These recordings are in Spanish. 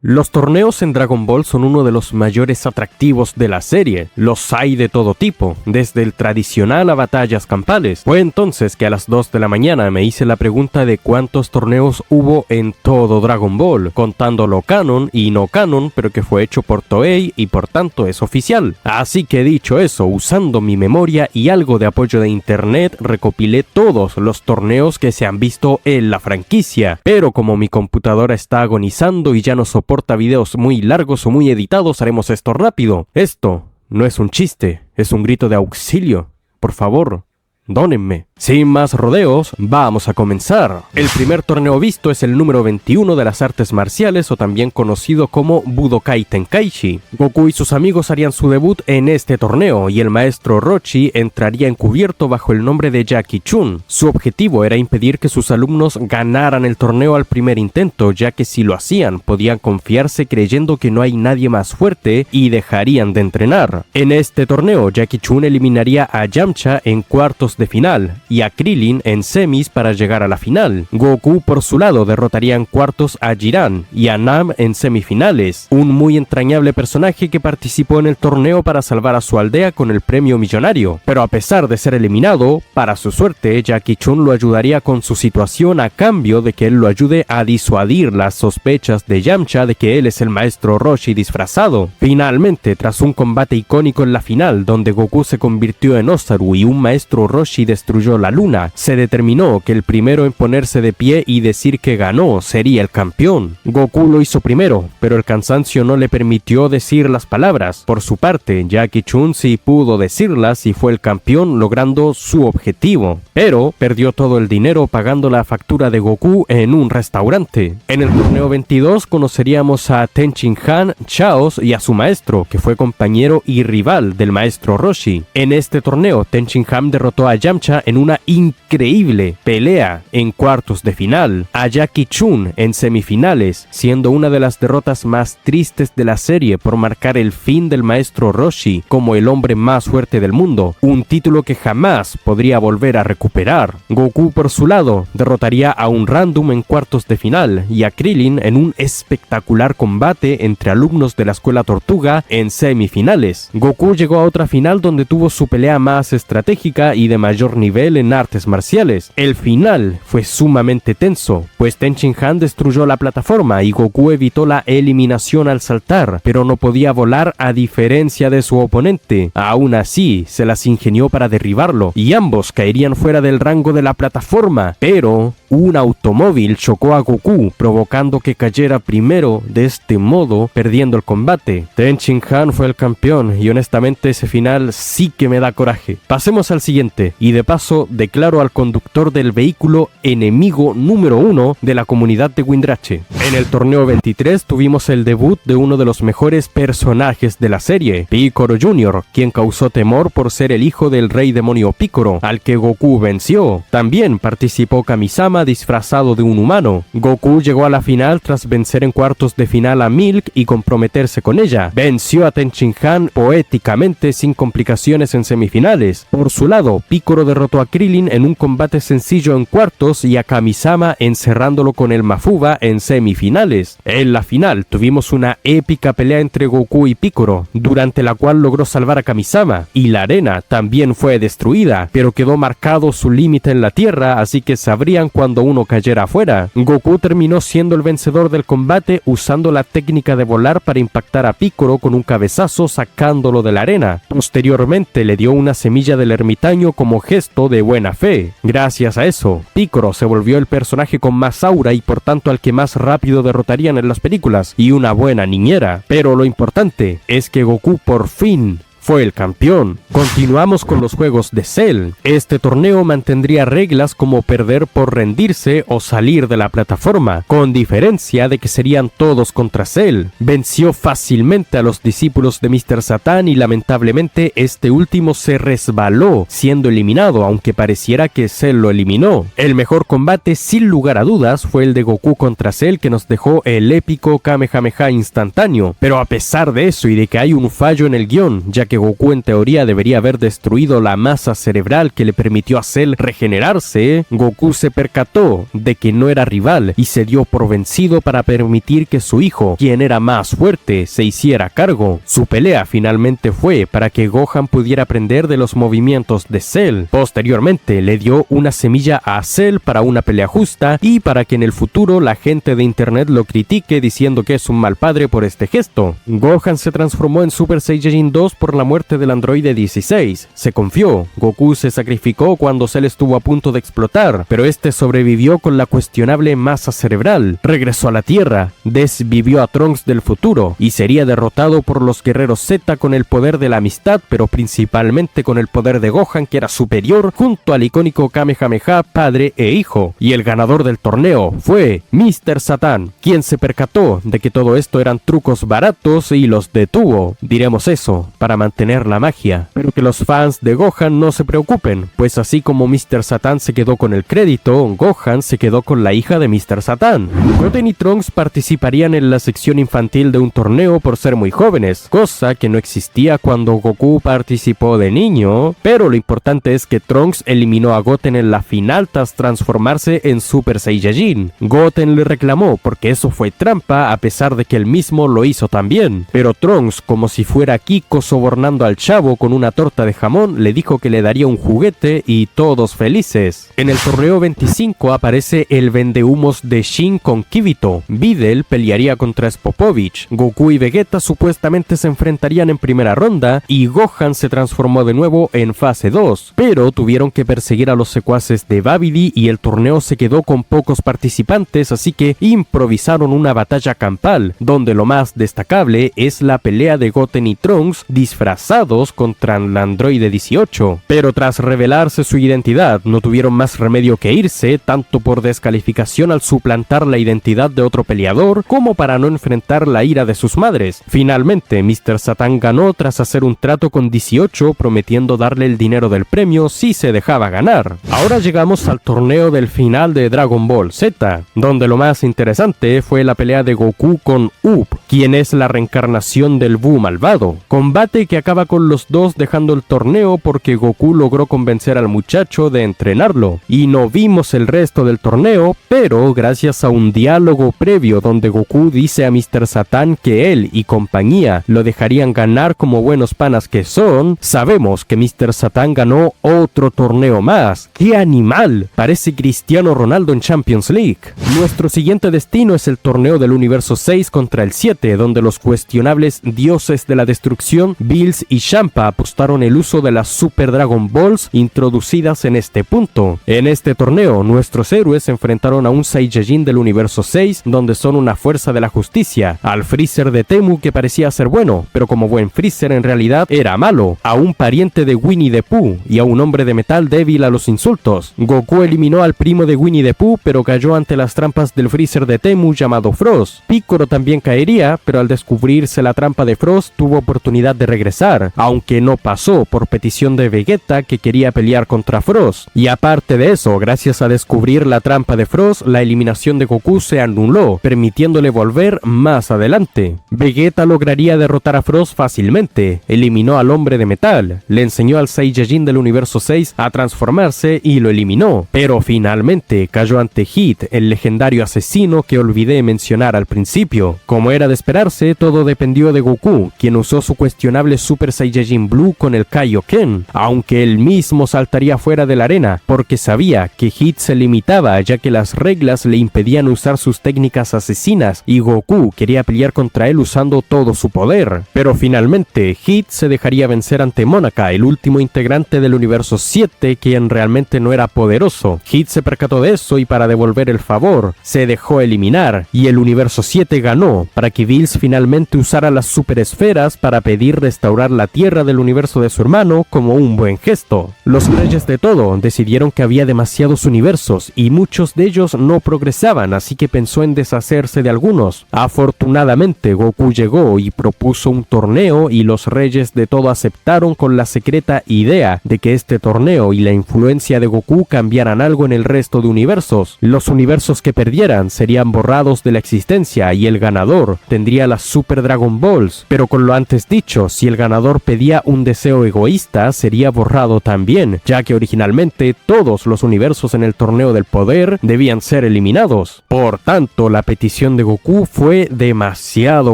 Los torneos en Dragon Ball son uno de los mayores atractivos de la serie. Los hay de todo tipo, desde el tradicional a batallas campales. Fue entonces que a las 2 de la mañana me hice la pregunta de cuántos torneos hubo en todo Dragon Ball, contando lo canon y no canon, pero que fue hecho por Toei y por tanto es oficial. Así que dicho eso, usando mi memoria y algo de apoyo de internet, recopilé todos los torneos que se han visto en la franquicia. Pero como mi computadora está agonizando y ya no soporta videos muy largos o muy editados, haremos esto rápido. Esto no es un chiste, es un grito de auxilio. Por favor, dónenme. Sin más rodeos, vamos a comenzar. El primer torneo visto es el número 21 de las artes marciales, o también conocido como Budokai Tenkaichi. Goku y sus amigos harían su debut en este torneo, y el maestro Roshi entraría encubierto bajo el nombre de Jackie Chun. Su objetivo era impedir que sus alumnos ganaran el torneo al primer intento, ya que si lo hacían, podían confiarse creyendo que no hay nadie más fuerte y dejarían de entrenar. En este torneo, Jackie Chun eliminaría a Yamcha en cuartos de final, y a Krillin en semis para llegar a la final. Goku por su lado derrotaría en cuartos a Jiran y a Nam en semifinales, un muy entrañable personaje que participó en el torneo para salvar a su aldea con el premio millonario. Pero a pesar de ser eliminado, para su suerte, Jackie Chun lo ayudaría con su situación a cambio de que él lo ayude a disuadir las sospechas de Yamcha de que él es el maestro Roshi disfrazado. Finalmente, tras un combate icónico en la final donde Goku se convirtió en Osaru y un maestro Roshi destruyó la luna, se determinó que el primero en ponerse de pie y decir que ganó sería el campeón. Goku lo hizo primero, pero el cansancio no le permitió decir las palabras. Por su parte, Jackie Chun sí pudo decirlas y fue el campeón, logrando su objetivo. Pero perdió todo el dinero pagando la factura de Goku en un restaurante. En el torneo 22 conoceríamos a Tenchin Han, Chaos y a su maestro, que fue compañero y rival del maestro Roshi. En este torneo, Tenchin Han derrotó a Yamcha en una increíble pelea en cuartos de final, a Jackie Chun en semifinales, siendo una de las derrotas más tristes de la serie por marcar el fin del maestro Roshi como el hombre más fuerte del mundo, un título que jamás podría volver a recuperar. Goku por su lado derrotaría a un random en cuartos de final y a Krillin en un espectacular combate entre alumnos de la escuela Tortuga en semifinales. Goku llegó a otra final donde tuvo su pelea más estratégica y de mayor nivel en artes marciales. El final fue sumamente tenso, pues Tenchin Han destruyó la plataforma y Goku evitó la eliminación al saltar, pero no podía volar a diferencia de su oponente. Aún así, se las ingenió para derribarlo, y ambos caerían fuera del rango de la plataforma, pero un automóvil chocó a Goku, provocando que cayera primero, de este modo, perdiendo el combate. Tenchin Han fue el campeón, y honestamente ese final sí que me da coraje. Pasemos al siguiente, y de paso declaro al conductor del vehículo enemigo número 1 de la comunidad de Windrache. En el torneo 23 tuvimos el debut de uno de los mejores personajes de la serie, Piccolo Jr., quien causó temor por ser el hijo del rey demonio Piccolo, al que Goku venció. También participó Kamisama disfrazado de un humano. Goku llegó a la final tras vencer en cuartos de final a Milk y comprometerse con ella. Venció a Tenchin Han poéticamente sin complicaciones en semifinales. Por su lado, Piccolo derrotó a Krillin en un combate sencillo en cuartos y a Kamisama encerrándolo con el Mafuba en semifinales. En la final tuvimos una épica pelea entre Goku y Piccolo, durante la cual logró salvar a Kamisama, y la arena también fue destruida, pero quedó marcado su límite en la tierra, así que sabrían cuando uno cayera afuera. Goku terminó siendo el vencedor del combate usando la técnica de volar para impactar a Piccolo con un cabezazo sacándolo de la arena. Posteriormente le dio una semilla del ermitaño como gesto de buena fe. Gracias a eso, Piccolo se volvió el personaje con más aura y por tanto al que más rápido derrotarían en las películas, y una buena niñera. Pero lo importante es que Goku por fin fue el campeón. Continuamos con los juegos de Cell. Este torneo mantendría reglas como perder por rendirse o salir de la plataforma, con diferencia de que serían todos contra Cell. Venció fácilmente a los discípulos de Mr. Satan y lamentablemente este último se resbaló, siendo eliminado, aunque pareciera que Cell lo eliminó. El mejor combate sin lugar a dudas fue el de Goku contra Cell, que nos dejó el épico Kamehameha instantáneo. Pero a pesar de eso y de que hay un fallo en el guión, ya que Goku en teoría debería haber destruido la masa cerebral que le permitió a Cell regenerarse, Goku se percató de que no era rival y se dio por vencido para permitir que su hijo, quien era más fuerte, se hiciera cargo. Su pelea finalmente fue para que Gohan pudiera aprender de los movimientos de Cell. Posteriormente le dio una semilla a Cell para una pelea justa y para que en el futuro la gente de internet lo critique diciendo que es un mal padre por este gesto. Gohan se transformó en Super Saiyajin 2 por la muerte del androide 16. Se confió. Goku se sacrificó cuando Cell estuvo a punto de explotar, pero este sobrevivió con la cuestionable masa cerebral. Regresó a la Tierra, desvivió a Trunks del futuro y sería derrotado por los guerreros Z con el poder de la amistad, pero principalmente con el poder de Gohan, que era superior, junto al icónico Kamehameha padre e hijo. Y el ganador del torneo fue Mr. Satan, quien se percató de que todo esto eran trucos baratos y los detuvo. Diremos eso para mantener la magia. Pero que los fans de Gohan no se preocupen, pues así como Mr. Satan se quedó con el crédito, Gohan se quedó con la hija de Mr. Satan. Goten y Trunks participarían en la sección infantil de un torneo por ser muy jóvenes, cosa que no existía cuando Goku participó de niño, pero lo importante es que Trunks eliminó a Goten en la final tras transformarse en Super Saiyajin. Goten le reclamó porque eso fue trampa a pesar de que él mismo lo hizo también, pero Trunks, como si fuera Kiko sobornando al chavo con una torta de jamón, le dijo que le daría un juguete y todos felices. En el torneo 25 aparece el vendehumos de Shin con Kibito. Videl pelearía contra Spopovich. Goku y Vegeta supuestamente se enfrentarían en primera ronda y Gohan se transformó de nuevo en fase 2, pero tuvieron que perseguir a los secuaces de Babidi y el torneo se quedó con pocos participantes, así que improvisaron una batalla campal, donde lo más destacable es la pelea de Goten y Trunks disfrazados contra el androide 18. Pero tras revelarse su identidad, no tuvieron más remedio que irse, tanto por descalificación al suplantar la identidad de otro peleador, como para no enfrentar la ira de sus madres. Finalmente, Mr. Satan ganó tras hacer un trato con 18, prometiendo darle el dinero del premio si se dejaba ganar. Ahora llegamos al torneo del final de Dragon Ball Z, donde lo más interesante fue la pelea de Goku con Up, quien es la reencarnación del Buu malvado. Combate que acaba con los dos dejando el torneo porque Goku logró convencer al muchacho de entrenarlo. Y no vimos el resto del torneo, pero gracias a un diálogo previo donde Goku dice a Mr. Satan que él y compañía lo dejarían ganar como buenos panas que son, sabemos que Mr. Satan ganó otro torneo más. ¡Qué animal! Parece Cristiano Ronaldo en Champions League. Nuestro siguiente destino es el torneo del universo 6 contra el 7, donde los cuestionables dioses de la destrucción, Bills y Champa, apostaron el uso de las Super Dragon Balls introducidas en este punto. En este torneo, nuestros héroes se enfrentaron a un Saiyajin del universo 6, donde son una fuerza de la justicia, al Freezer de Temu que parecía ser bueno, pero como buen Freezer en realidad era malo, a un pariente de Winnie the Pooh y a un hombre de metal débil a los insultos. Goku eliminó al primo de Winnie the Pooh, pero cayó ante las trampas del Freezer de Temu llamado Frost. Piccolo también caería, pero al descubrirse la trampa de Frost tuvo oportunidad de regresar, aunque no pasó por petición de Vegeta que quería pelear contra Frost. Y aparte de eso, gracias a descubrir la trampa de Frost, la eliminación de Goku se anuló, permitiéndole volver más adelante. Vegeta lograría derrotar a Frost fácilmente, eliminó al hombre de metal, le enseñó al Saiyajin del universo 6 a transformarse y lo eliminó, pero finalmente cayó ante Hit, el legendario asesino que olvidé mencionar al principio. Como era de esperarse, todo dependió de Goku, quien usó su cuestionable Super Saiyajin Blue con el Kaioken, aunque él mismo saltaría fuera de la arena, porque sabía que Hit se limitaba ya que las reglas le impedían usar sus técnicas asesinas y Goku quería pelear contra él usando todo su poder. Pero finalmente, Hit se dejaría vencer ante Monaka, el último integrante del universo 7, quien realmente no era poderoso. Hit se percató de eso y para devolver el favor, se dejó eliminar, y el universo 7 ganó, para que Bills finalmente usara las super esferas para pedir restaurar la tierra del universo de su hermano como un buen gesto. Los reyes de todo decidieron que había demasiados universos y muchos de ellos no progresaban, así que pensó en deshacerse de algunos. Afortunadamente, Goku llegó y propuso un torneo y los reyes de todo aceptaron con la secreta idea de que este torneo y la influencia de Goku cambiaran algo en el resto de universos. Los universos que perdieran serían borrados de la existencia y el ganador tendría tendría las Super Dragon Balls, pero con lo antes dicho, si el ganador pedía un deseo egoísta, sería borrado también, ya que originalmente todos los universos en el torneo del poder debían ser eliminados. Por tanto, la petición de Goku fue demasiado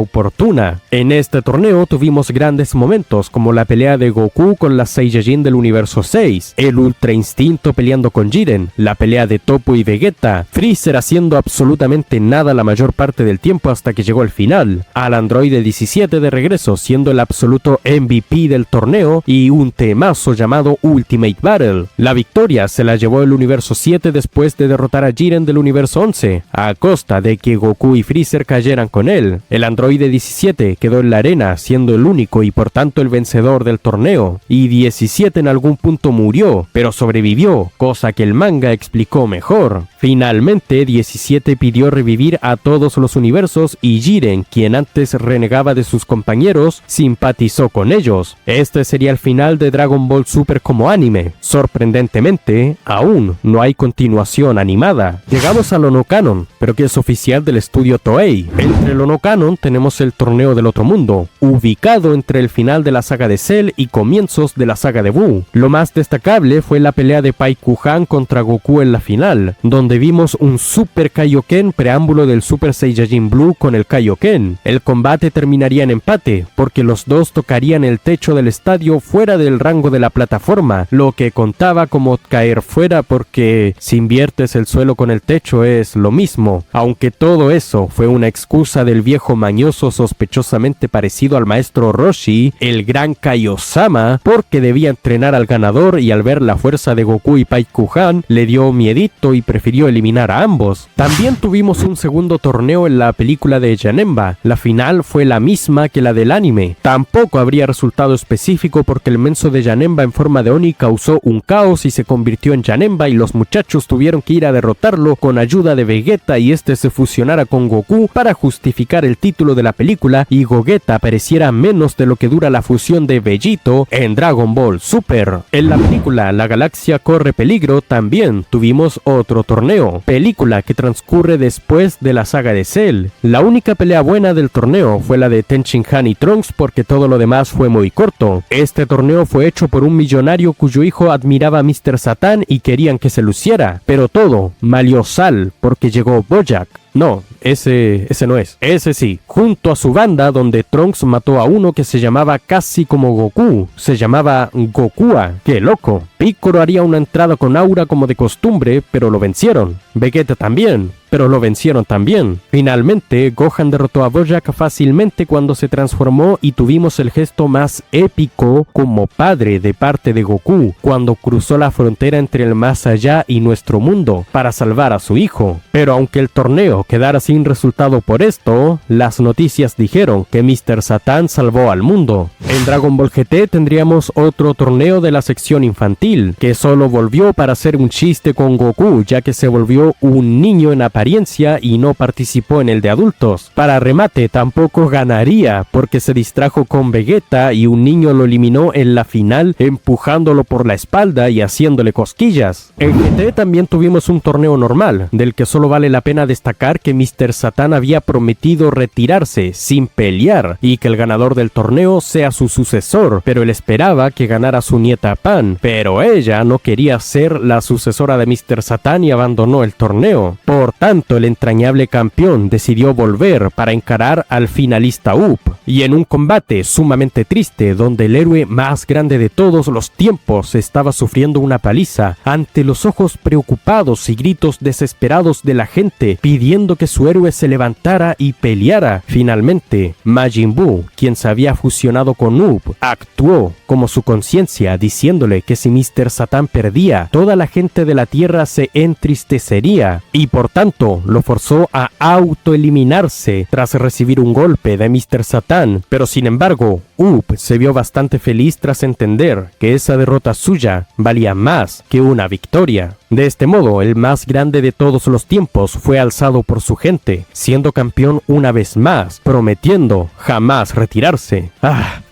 oportuna. En este torneo tuvimos grandes momentos como la pelea de Goku con las Saiyajin del universo 6, el Ultra Instinto peleando con Jiren, la pelea de Toppo y Vegeta, Freezer haciendo absolutamente nada la mayor parte del tiempo hasta que llegó al final, al androide 17 de regreso siendo el absoluto MVP del torneo y un temazo llamado Ultimate Battle. La victoria se la llevó el universo 7 después de derrotar a Jiren del universo 11, a costa de que Goku y Freezer cayeran con él. El androide 17 quedó en la arena siendo el único y por tanto el vencedor del torneo, y 17 en algún punto murió, pero sobrevivió, cosa que el manga explicó mejor. Finalmente, 17 pidió revivir a todos los universos y Jiren, quien antes renegaba de sus compañeros, simpatizó con ellos. Este sería el final de Dragon Ball Super como anime. Sorprendentemente, aún no hay continuación animada. Llegamos al no canon, pero que es oficial del estudio Toei. Entre el no canon tenemos el torneo del otro mundo, ubicado entre el final de la saga de Cell y comienzos de la saga de Buu. Lo más destacable fue la pelea de Pai Kuhan contra Goku en la final, donde vimos un Super Kaioken preámbulo del Super Saiyajin Blue con el Kaioken. El combate terminaría en empate, porque los dos tocarían el techo del estadio fuera del rango de la plataforma, lo que contaba como caer fuera porque si inviertes el suelo con el techo es lo mismo, aunque todo eso fue una excusa del viejo mañoso sospechosamente parecido al maestro Roshi, el gran Kaiosama, porque debía entrenar al ganador y al ver la fuerza de Goku y Pai Kuhan le dio miedito y prefirió eliminar a ambos. También tuvimos un segundo torneo en la película de Janemba. La final fue la misma que la del anime. Tampoco habría resultado específico porque el menso de Janemba en forma de Oni causó un caos y se convirtió en Janemba y los muchachos tuvieron que ir a derrotarlo con ayuda de Vegeta y este se fusionara con Goku para justificar el título de la película y Gogeta pareciera menos de lo que dura la fusión de Vegito en Dragon Ball Super. En la película La Galaxia Corre Peligro también tuvimos otro torneo, película que transcurre después de la saga de Cell. La única pelea buena del torneo fue la de Ten Shin Han y Trunks porque todo lo demás fue muy corto. Este torneo fue hecho por un millonario cuyo hijo admiraba a Mr. Satan y querían que se luciera, pero todo valió sal porque llegó Bojack. No, ese no es. Ese sí, junto a su banda donde Trunks mató a uno que se llamaba casi como Goku. Se llamaba Gokua. ¡Qué loco! Piccolo haría una entrada con aura como de costumbre, pero lo vencieron. Vegeta también, pero lo vencieron también. Finalmente, Gohan derrotó a Bojack fácilmente cuando se transformó y tuvimos el gesto más épico como padre de parte de Goku, cuando cruzó la frontera entre el más allá y nuestro mundo para salvar a su hijo. Pero aunque el torneo quedara sin resultado por esto, las noticias dijeron que Mr. Satan salvó al mundo. En Dragon Ball GT tendríamos otro torneo de la sección infantil, que solo volvió para hacer un chiste con Goku, ya que se volvió un niño en apariencia y no participó en el de adultos. Para remate, tampoco ganaría, porque se distrajo con Vegeta y un niño lo eliminó en la final, empujándolo por la espalda y haciéndole cosquillas. En GT también tuvimos un torneo normal, del que solo vale la pena destacar que Mr. Satan había prometido retirarse sin pelear y que el ganador del torneo sea su sucesor, pero él esperaba que ganara su nieta Pan, pero ella no quería ser la sucesora de Mr. Satan y abandonó el torneo. Por tanto, el entrañable campeón decidió volver para encarar al finalista Up, y en un combate sumamente triste donde el héroe más grande de todos los tiempos estaba sufriendo una paliza ante los ojos preocupados y gritos desesperados de la gente pidiendo que su héroe se levantara y peleara. Finalmente, Majin Buu, quien se había fusionado con Up, actuó como su conciencia diciéndole que si Mr. Satan perdía, toda la gente de la Tierra se entristecería y por tanto lo forzó a autoeliminarse tras recibir un golpe de Mr. Satan, pero sin embargo, Up se vio bastante feliz tras entender que esa derrota suya valía más que una victoria. De este modo, el más grande de todos los tiempos fue alzado por su gente, siendo campeón una vez más, prometiendo jamás retirarse.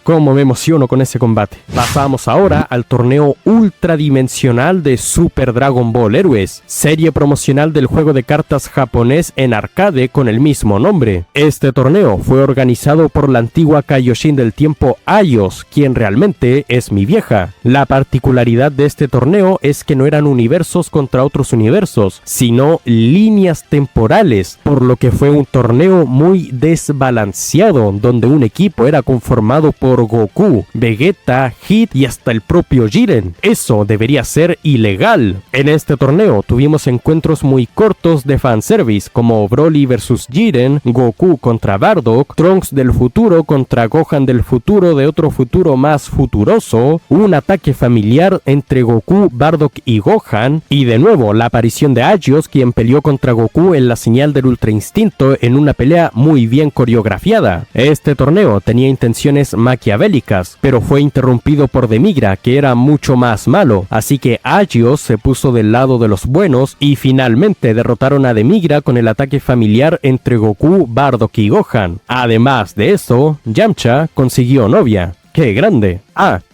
cómo me emociono con ese combate. Pasamos ahora al torneo ultradimensional de Super Dragon Ball Heroes, serie promocional del juego de cartas japonés en arcade con el mismo nombre. Este torneo fue organizado por la antigua Kaioshin del tiempo Aios, quien realmente es mi vieja. La particularidad de este torneo es que no eran universos contra otros universos, sino líneas temporales, por lo que fue un torneo muy desbalanceado, donde un equipo era conformado por Goku, Vegeta, Hit y hasta el propio Jiren. Eso debería ser ilegal. En este torneo tuvimos encuentros muy cortos de fanservice, como Broly vs Jiren, Goku contra Bardock, Trunks del futuro contra Gohan del futuro de otro futuro más futuroso, un ataque familiar entre Goku, Bardock y Gohan, y de nuevo la aparición de Agios, quien peleó contra Goku en la señal del Ultra Instinto en una pelea muy bien coreografiada. Este torneo tenía intenciones maquiavélicas, pero fue interrumpido por Demigra, que era mucho más malo, así que Agios se puso del lado de los buenos y finalmente derrotaron a Demigra con el ataque familiar entre Goku, Bardock y Gohan. Además de eso, Yamcha consiguió novia. ¡Qué grande!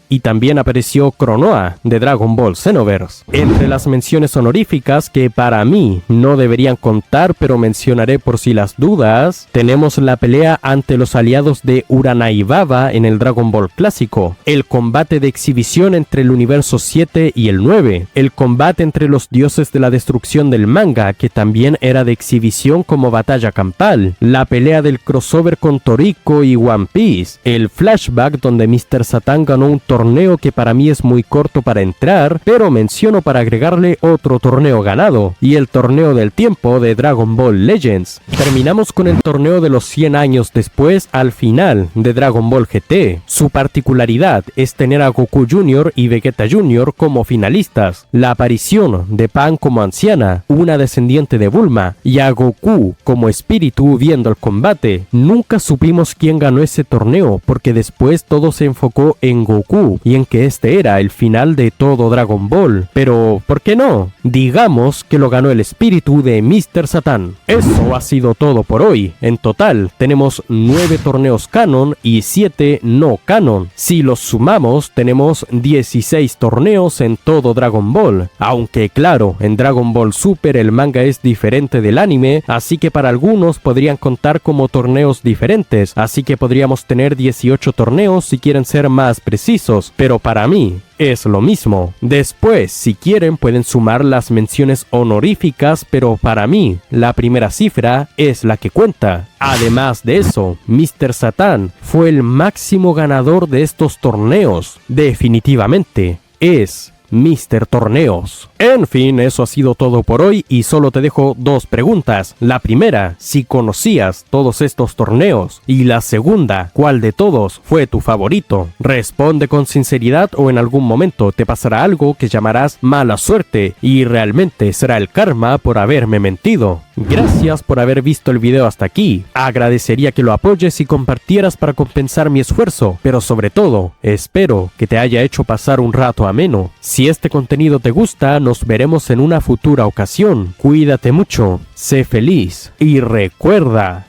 Y también apareció Cronoa de Dragon Ball Xenoverse. Entre las menciones honoríficas que para mí no deberían contar, pero mencionaré por si las dudas, tenemos la pelea ante los aliados de Uranai Baba en el Dragon Ball clásico, el combate de exhibición entre el universo 7 y el 9, el combate entre los dioses de la destrucción del manga, que también era de exhibición como batalla campal, la pelea del crossover con Toriko y One Piece, el flashback donde Mr. Satan ganó un torneo que para mí es muy corto para entrar, pero menciono para agregarle otro torneo ganado, y el torneo del tiempo de Dragon Ball Legends. Terminamos con el torneo de los 100 años después al final de Dragon Ball GT. Su particularidad es tener a Goku Jr. y Vegeta Jr. como finalistas, la aparición de Pan como anciana, una descendiente de Bulma, y a Goku como espíritu viendo el combate. Nunca supimos quién ganó ese torneo, porque después todo se enfocó en Goku y en que este era el final de todo Dragon Ball. Pero, ¿por qué no? Digamos que lo ganó el espíritu de Mr. Satan. Eso ha sido todo por hoy. En total, tenemos 9 torneos canon y 7 no canon. Si los sumamos, tenemos 16 torneos en todo Dragon Ball. Aunque claro, en Dragon Ball Super el manga es diferente del anime, así que para algunos podrían contar como torneos diferentes, así que podríamos tener 18 torneos si quieren ser más precisos. Pero para mí es lo mismo. Después, si quieren, pueden sumar las menciones honoríficas, pero para mí la primera cifra es la que cuenta. Además de eso, Mr. Satan fue el máximo ganador de estos torneos. Definitivamente es Mr. Torneos. En fin, eso ha sido todo por hoy y solo te dejo 2 preguntas. La primera, si conocías todos estos torneos. Y la segunda, ¿cuál de todos fue tu favorito? Responde con sinceridad o en algún momento te pasará algo que llamarás mala suerte y realmente será el karma por haberme mentido. Gracias por haber visto el video hasta aquí. Agradecería que lo apoyes y compartieras para compensar mi esfuerzo, pero sobre todo, espero que te haya hecho pasar un rato ameno. Si este contenido te gusta, nos veremos en una futura ocasión. Cuídate mucho, sé feliz y recuerda,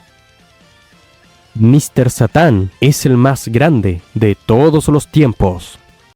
Mr. Satan es el más grande de todos los tiempos.